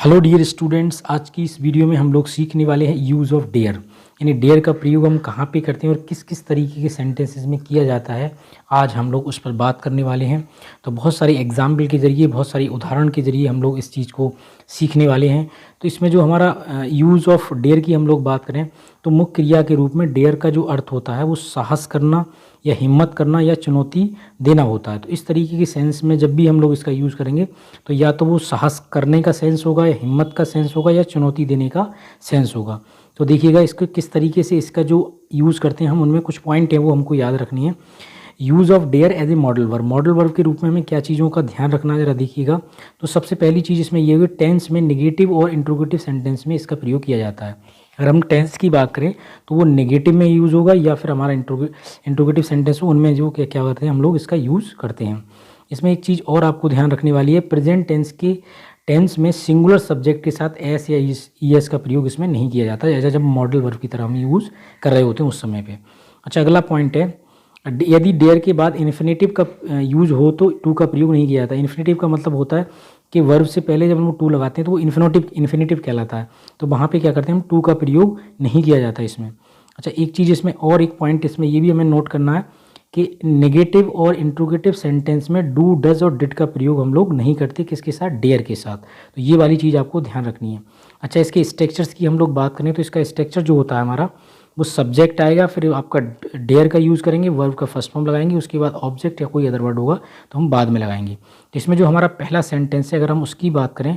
Hello dear students, आज की इस वीडियो में हम लोग सीखने वाले हैं यूज़ ऑफ डेयर। यानी डेयर का प्रयोग हम कहाँ पे करते हैं और किस किस तरीके के सेंटेंसेस में किया जाता है, आज हम लोग उस पर बात करने वाले हैं। तो बहुत सारी एग्जाम्पल के ज़रिए, बहुत सारी उदाहरण के ज़रिए हम लोग इस चीज़ को सीखने वाले हैं। तो इसमें जो हमारा यूज़ ऑफ डेयर की हम लोग बात करें तो मुख्य क्रिया के रूप में डेयर का जो अर्थ होता है वो साहस करना या हिम्मत करना या चुनौती देना होता है। तो इस तरीके के सेंस में जब भी हम लोग इसका यूज़ करेंगे तो या तो वो साहस करने का सेंस होगा या हिम्मत का सेंस होगा या चुनौती देने का सेंस होगा। तो देखिएगा इसको किस तरीके से इसका जो यूज़ करते हैं हम, उनमें कुछ पॉइंट हैं वो हमको याद रखनी है। Use of dare as a modal verb, modal verb के रूप में हमें क्या चीज़ों का ध्यान रखना जरा देखिएगा। तो सबसे पहली चीज़ इसमें ये हुई, टेंस में नेगेटिव और इंट्रोगेटिव सेंटेंस में इसका प्रयोग किया जाता है। अगर हम टेंस की बात करें तो वो नेगेटिव में यूज़ होगा या फिर हमारा इंट्रोगेटिव सेंटेंस हो, उनमें जो क्या करते हैं हम लोग इसका यूज़ करते हैं। इसमें एक चीज़ और आपको ध्यान रखने वाली है, प्रेजेंट टेंस के टेंस में सिंगुलर सब्जेक्ट के साथ एस या ईएस का प्रयोग इसमें नहीं किया जाता, ऐसा जब मॉडल वर्ब की तरह हम यूज़ कर रहे होते हैं उस समय पे। अच्छा, अगला पॉइंट है, यदि डेयर के बाद इन्फिनेटिव का यूज़ हो तो टू का प्रयोग नहीं किया जाता। इन्फिनेटिव का मतलब होता है कि वर्ब से पहले जब हम टू लगाते हैं तो वो इन्फिनेटिव कहलाता है। तो वहाँ पे क्या करते हैं हम, टू का प्रयोग नहीं किया जाता इसमें। अच्छा, एक चीज़ इसमें और एक पॉइंट इसमें ये भी हमें नोट करना है कि नेगेटिव और इंट्रोगेटिव सेंटेंस में डू, डज और डिड का प्रयोग हम लोग नहीं करते, किसके साथ, डेयर के साथ। तो ये वाली चीज़ आपको ध्यान रखनी है। अच्छा, इसके स्ट्रक्चर्स की हम लोग बात करें तो इसका स्ट्रक्चर जो होता है हमारा, वो सब्जेक्ट आएगा, फिर आपका डेयर का यूज़ करेंगे, वर्ब का फर्स्ट फॉर्म लगाएंगे, उसके बाद ऑब्जेक्ट या कोई अदर वर्ड होगा तो हम बाद में लगाएंगे। तो इसमें जो हमारा पहला सेंटेंस है, अगर हम उसकी बात करें,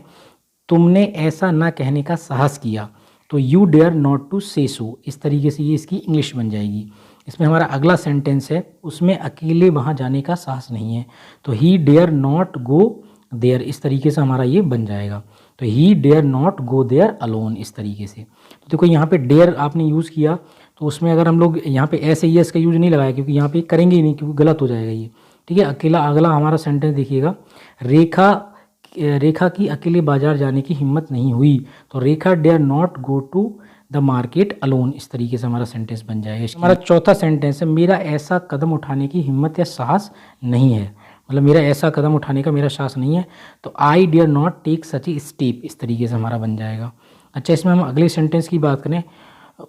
तुमने ऐसा ना कहने का साहस किया, तो यू डेयर नॉट टू से सो, इस तरीके से ये इसकी इंग्लिश बन जाएगी। इसमें हमारा अगला सेंटेंस है, उसमें अकेले वहाँ जाने का साहस नहीं है, तो he dare not go there, इस तरीके से हमारा ये बन जाएगा। तो he dare not go there alone, इस तरीके से। तो देखो यहाँ पे डेयर आपने यूज़ किया तो उसमें अगर हम लोग यहाँ पे ऐसे ही इसका यूज़ नहीं लगाया, क्योंकि यहाँ पे करेंगे ही नहीं, क्योंकि गलत हो जाएगा ये। ठीक है, अकेला अगला हमारा सेंटेंस देखिएगा, रेखा की अकेले बाजार जाने की हिम्मत नहीं हुई, तो Rekha dare not go to the market alone, इस तरीके से हमारा सेंटेंस बन जाएगा। हमारा चौथा सेंटेंस है, मेरा ऐसा कदम उठाने की हिम्मत या साहस नहीं है, मतलब मेरा ऐसा कदम उठाने का मेरा साहस नहीं है, तो I dare not take such a step, इस तरीके से हमारा बन जाएगा। अच्छा, इसमें हम अगले सेंटेंस की बात करें,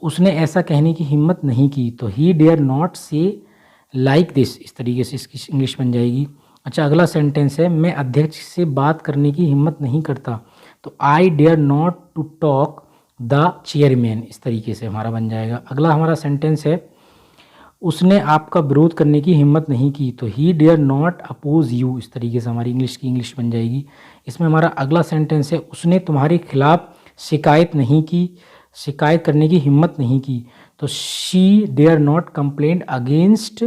उसने ऐसा कहने की हिम्मत नहीं की, तो ही डेयर नॉट से लाइक दिस, इस तरीके से इसकी इंग्लिश बन जाएगी। अच्छा, अगला सेंटेंस है, मैं अध्यक्ष से बात करने की हिम्मत नहीं करता, तो I dare not to talk the chairman, इस तरीके से हमारा बन जाएगा। अगला हमारा सेंटेंस है, उसने आपका विरोध करने की हिम्मत नहीं की, तो he dare not oppose you, इस तरीके से हमारी इंग्लिश की इंग्लिश बन जाएगी। इसमें हमारा अगला सेंटेंस है, उसने तुम्हारे खिलाफ शिकायत नहीं की, शिकायत करने की हिम्मत नहीं की, तो she dare not complain against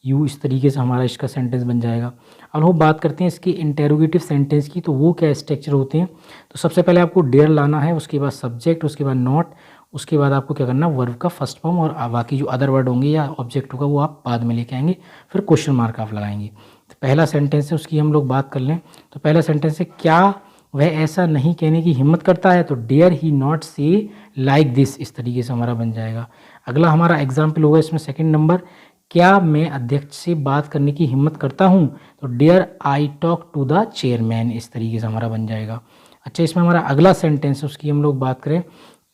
you, इस तरीके से हमारा इसका सेंटेंस बन जाएगा। अब हम बात करते हैं इसके इंटेरोगेटिव सेंटेंस की, तो वो क्या स्ट्रक्चर होते हैं। तो सबसे पहले आपको डेयर लाना है, उसके बाद सब्जेक्ट, उसके बाद नॉट, उसके बाद आपको क्या करना, वर्ब का फर्स्ट फॉर्म, और बाकी जो अदर वर्ड होंगे या ऑब्जेक्ट होगा वो आप बाद में लेके आएंगे, फिर क्वेश्चन मार्क आप लगाएंगे। तो पहला सेंटेंस है, उसकी हम लोग बात कर लें। तो पहला सेंटेंस है, क्या वह ऐसा नहीं कहने की हिम्मत करता है, तो डेयर ही नॉट से लाइक दिस, इस तरीके से हमारा बन जाएगा। अगला हमारा एग्जाम्पल होगा इसमें सेकंड नंबर, क्या मैं अध्यक्ष से बात करने की हिम्मत करता हूँ, तो dare I talk to the chairman, इस तरीके से हमारा बन जाएगा। अच्छा, इसमें हमारा अगला सेंटेंस है, उसकी हम लोग बात करें,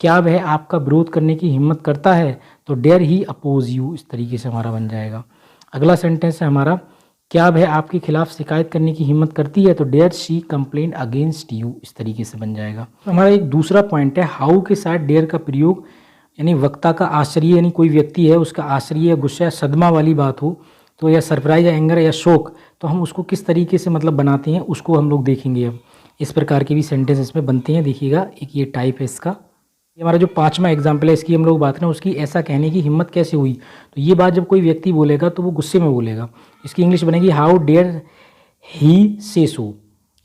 क्या वह आपका विरोध करने की हिम्मत करता है, तो डेयर ही अपोज यू, इस तरीके से हमारा बन जाएगा। अगला सेंटेंस है हमारा, क्या वह आपके खिलाफ शिकायत करने की हिम्मत करती है, तो dare she complain against you, इस तरीके से बन जाएगा। तो हमारा एक दूसरा पॉइंट है, हाउ के साथ डेयर का प्रयोग, यानी वक्ता का आश्चर्य, यानी कोई व्यक्ति है उसका आश्चर्य या गुस्सा या सदमा वाली बात हो, तो या सरप्राइज या एंगर या शोक, तो हम उसको किस तरीके से मतलब बनाते हैं उसको हम लोग देखेंगे। अब इस प्रकार के भी सेंटेंस इसमें बनते हैं, देखिएगा एक ये टाइप है इसका। ये हमारा जो पांचवा एग्जाम्पल है, इसकी हम लोग बात करें, उसकी ऐसा कहने की हिम्मत कैसे हुई, तो ये बात जब कोई व्यक्ति बोलेगा तो वो गुस्से में बोलेगा, इसकी इंग्लिश बनेगी, हाउ डेयर ही से सो,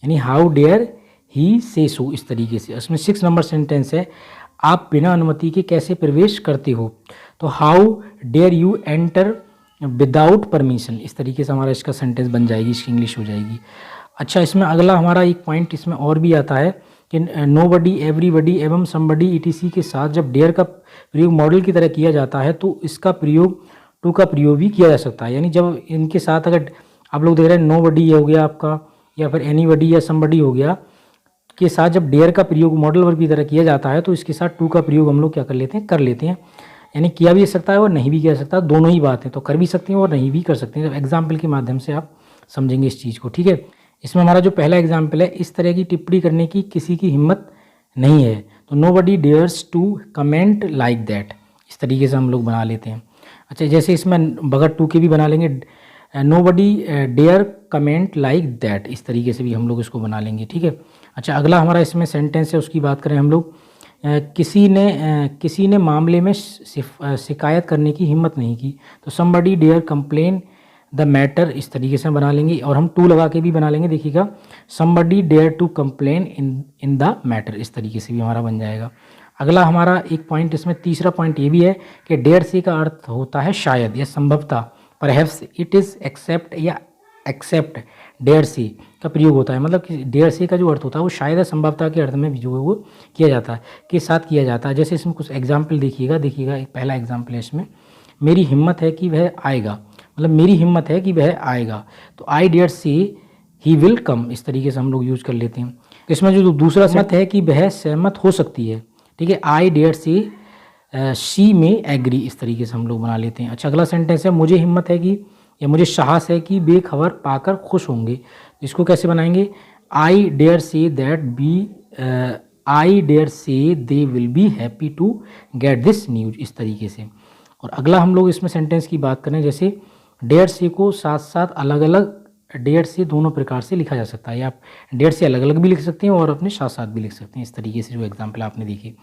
यानी हाउ डेयर ही से सो, इस तरीके से। इसमें 6 नंबर सेंटेंस है, आप बिना अनुमति के कैसे प्रवेश करते हो, तो how dare you enter without permission, इस तरीके से हमारा इसका सेंटेंस बन जाएगी, इसकी इंग्लिश हो जाएगी। अच्छा, इसमें अगला हमारा एक पॉइंट इसमें और भी आता है कि नोबडी, एवरीबडी एवं समबडी ईटीसी के साथ जब डेयर का प्रयोग मॉडल की तरह किया जाता है तो इसका प्रयोग टू का प्रयोग भी किया जा सकता है। यानी जब इनके साथ अगर आप लोग देख रहे हैं नोबडी हो गया आपका, या फिर एनीबडी या समबडी हो गया, के साथ जब डेयर का प्रयोग मॉडल वर्ब की तरह किया जाता है तो इसके साथ टू का प्रयोग हम लोग क्या कर लेते हैं, यानी किया भी जा सकता है और नहीं भी किया जा सकता, दोनों ही बात है, तो कर भी सकते हैं और नहीं भी कर सकते हैं। एग्जाम्पल के माध्यम से आप समझेंगे इस चीज़ को, ठीक है। इसमें हमारा जो पहला एग्जाम्पल है, इस तरह की टिप्पणी करने की किसी की हिम्मत नहीं है, तो nobody dares to comment like that, इस तरीके से हम लोग बना लेते हैं। अच्छा, जैसे इसमें बगैर टू के भी बना लेंगे, nobody dare comment like that, इस तरीके से भी हम लोग इसको बना लेंगे, ठीक है। अच्छा, अगला हमारा इसमें सेंटेंस है, उसकी बात करें हम लोग, किसी ने मामले में शिकायत करने की हिम्मत नहीं की, तो somebody dare complain the matter, इस तरीके से बना लेंगे। और हम टू लगा के भी बना लेंगे, देखिएगा, somebody dare to complain in the matter, इस तरीके से भी हमारा बन जाएगा। अगला हमारा एक पॉइंट, इसमें तीसरा पॉइंट ये भी है कि डेयर से का अर्थ होता है शायद या संभवतः, परहैप्स इट इज़ एक्सेप्ट या एक्सेप्ट डेयर सी का प्रयोग होता है, मतलब कि डेयर सी का जो अर्थ होता है वो शायद या संभवतः के अर्थ में भी जो है वो किया जाता है, के साथ किया जाता है। जैसे इसमें कुछ एग्जाम्पल देखिएगा, एक पहला एग्जाम्पल है इसमें, मेरी हिम्मत है कि वह आएगा, मतलब मेरी हिम्मत है कि वह आएगा, तो I dare C he will come, इस तरीके से हम लोग यूज कर लेते हैं। इसमें जो दूसरा सहमत है कि वह सहमत हो सकती है, ठीक है, आई डेयर सी शी में एग्री, इस तरीके से हम लोग बना लेते हैं। अच्छा, अगला सेंटेंस है, मुझे हिम्मत है कि या मुझे साहस है कि बेखबर पाकर खुश होंगे, इसको कैसे बनाएंगे, I dare say that I dare say they will be happy to get this news, इस तरीके से। और अगला हम लोग इसमें सेंटेंस की बात करें, जैसे डेयर से को साथ साथ अलग अलग डेयर से दोनों प्रकार से लिखा जा सकता है, या आप डेयर से अलग अलग भी लिख सकते हैं और अपने साथ साथ भी लिख सकते हैं, इस तरीके से जो एग्जाम्पल आपने देखी।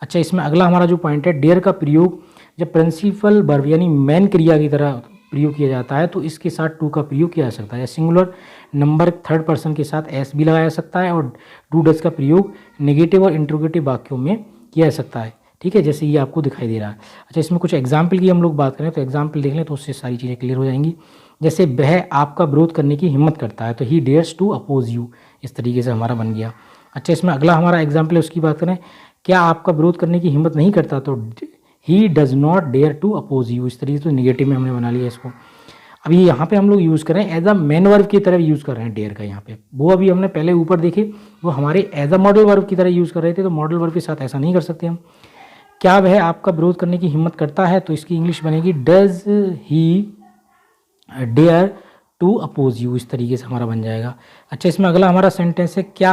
अच्छा, इसमें अगला हमारा जो पॉइंट है, डेयर का प्रयोग जब प्रिंसिपल वर्ब यानी मेन क्रिया की तरह प्रयोग किया जाता है तो इसके साथ टू का प्रयोग किया जा सकता है, सिंगुलर नंबर थर्ड पर्सन के साथ एस भी लगाया जा सकता है, और डू डज का प्रयोग नेगेटिव और इंट्रोगेटिव वाक्यों में किया जा सकता है, ठीक है, जैसे ये आपको दिखाई दे रहा है। अच्छा, इसमें कुछ एग्जाम्पल की हम लोग बात करें तो एग्जाम्पल देख लें तो उससे सारी चीज़ें क्लियर हो जाएंगी। जैसे वह आपका विरोध करने की हिम्मत करता है, तो ही डेयर्स टू अपोज यू, इस तरीके से हमारा बन गया। अच्छा, इसमें अगला हमारा एग्जाम्पल है, उसकी बात करें, क्या आपका विरोध करने की हिम्मत नहीं करता, तो he does not dare to oppose you, इस तरीके से निगेटिव में हमने बना लिया इसको। अभी यहाँ पे हम लोग यूज़ करें एज अ मेन वर्ब की तरह यूज़ कर रहे हैं डेयर का, यहाँ पे वो अभी हमने पहले ऊपर देखे वो हमारे एज अ मॉडल वर्ब की तरह यूज़ कर रहे थे, तो मॉडल वर्ब के साथ ऐसा नहीं कर सकते हम। क्या वह आपका विरोध करने की हिम्मत करता है, तो इसकी इंग्लिश बनेगी does he dare to oppose you, इस तरीके से हमारा बन जाएगा। अच्छा, इसमें अगला हमारा सेंटेंस है, क्या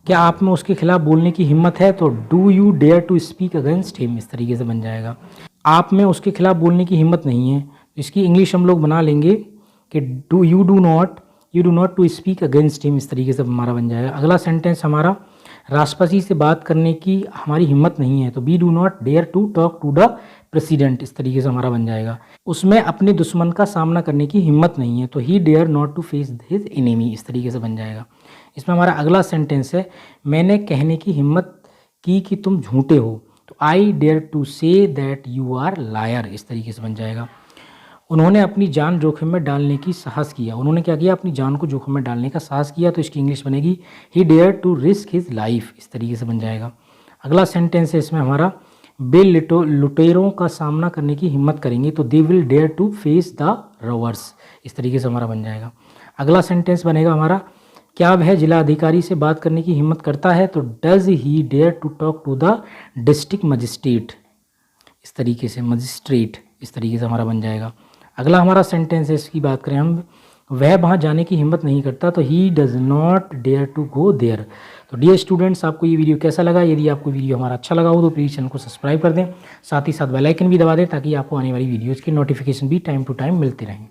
आप में उसके खिलाफ बोलने की हिम्मत है, तो do you dare to speak against him, इस तरीके से बन जाएगा। आप में उसके खिलाफ बोलने की हिम्मत नहीं है, इसकी इंग्लिश हम लोग बना लेंगे कि you do not to speak against him, इस तरीके से हमारा बन जाएगा। अगला सेंटेंस हमारा, राष्ट्रपति से बात करने की हमारी हिम्मत नहीं है, तो we do not dare to talk to the president, इस तरीके से हमारा बन जाएगा। उसमें अपने दुश्मन का सामना करने की हिम्मत नहीं है, तो he dare not to face his enemy, इस तरीके से बन जाएगा। इसमें हमारा अगला सेंटेंस है, मैंने कहने की हिम्मत की कि तुम झूठे हो, तो I dare to say that you are liar, इस तरीके से बन जाएगा। उन्होंने अपनी जान जोखिम में डालने की साहस किया, उन्होंने क्या किया, अपनी जान को जोखिम में डालने का साहस किया, तो इसकी इंग्लिश बनेगी he dare to risk his life, इस तरीके से बन जाएगा। अगला सेंटेंस है इसमें हमारा, वे लुटेरों का सामना करने की हिम्मत करेंगे, तो they will dare to face the robbers, इस तरीके से हमारा बन जाएगा। अगला सेंटेंस बनेगा हमारा, क्या वह जिला अधिकारी से बात करने की हिम्मत करता है, तो does he dare to talk to the district magistrate, इस तरीके से मजिस्ट्रेट, इस तरीके से हमारा बन जाएगा। अगला हमारा सेंटेंस है, इसकी बात करें हम, वह वहाँ जाने की हिम्मत नहीं करता, तो he does not dare to go there. तो डियर स्टूडेंट्स, आपको ये वीडियो कैसा लगा? यदि आपको वीडियो हमारा अच्छा लगा हो तो प्लीज़ चैनल को सब्सक्राइब कर दें, साथ ही साथ बेल आइकन भी दबा दें ताकि आपको आने वाली वीडियोज़ की नोटिफिकेशन भी टाइम टू टाइम मिलते रहें।